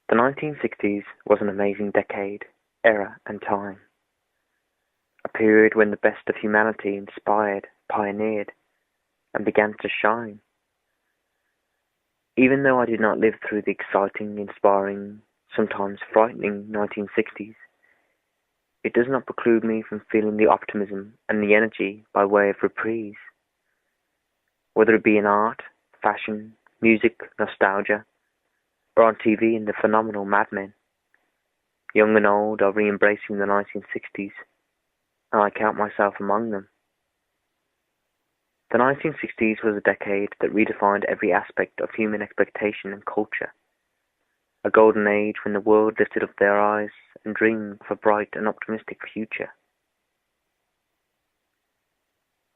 The 1960s was an amazing decade, era, and time. A period when the best of humanity inspired, pioneered, and began to shine. Even though I did not live through the exciting, inspiring, sometimes frightening 1960s, it does not preclude me from feeling the optimism and the energy by way of reprise. Whether it be in art, fashion, music, nostalgia, or on TV in the phenomenal Mad Men, young and old are re-embracing the 1960s, and I count myself among them. The 1960s was a decade that redefined every aspect of human expectation and culture, a golden age when the world lifted up their eyes and dreamed of a bright and optimistic future.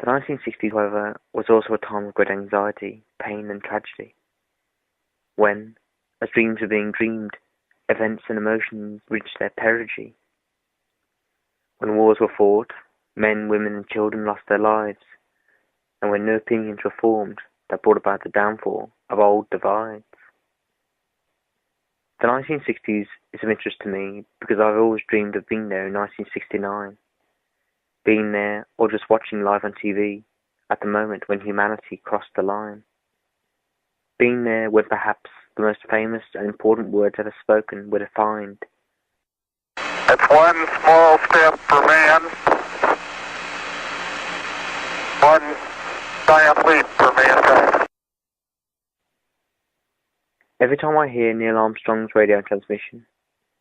The 1960s, however, was also a time of great anxiety, pain and tragedy, when, as dreams were being dreamed, events and emotions reached their perigee. When wars were fought, men, women and children lost their lives, and when new opinions were formed that brought about the downfall of old divides. The 1960s is of interest to me because I've always dreamed of being there in 1969, being there or just watching live on TV at the moment when humanity crossed the line, being there when perhaps the most famous and important words ever spoken were defined. It's one small step for man, one giant leap for mankind. Every time I hear Neil Armstrong's radio transmission,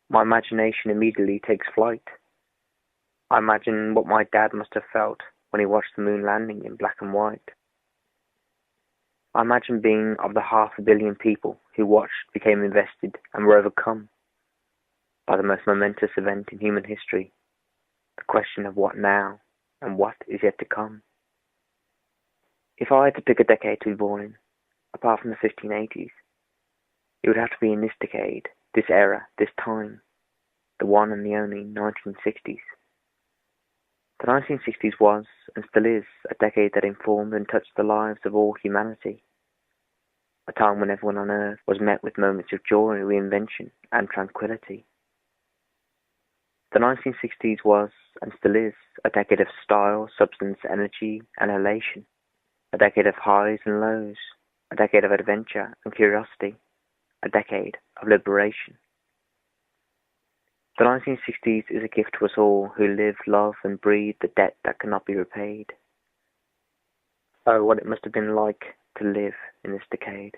my imagination immediately takes flight. I imagine what my dad must have felt when he watched the moon landing in black and white. I imagine being of the 500 million people who watched, became invested, and were overcome by the most momentous event in human history, the question of what now and what is yet to come. If I had to pick a decade to be born in, apart from the 1580s, it would have to be in this decade, this era, this time, the one and the only 1960s. The 1960s was, and still is, a decade that informed and touched the lives of all humanity. A time when everyone on Earth was met with moments of joy, reinvention, and tranquility. The 1960s was, and still is, a decade of style, substance, energy, and elation. A decade of highs and lows. A decade of adventure and curiosity. A decade of liberation. The 1960s is a gift to us all who live, love, and breathe the debt that cannot be repaid. Oh, what it must have been like to live in this decade.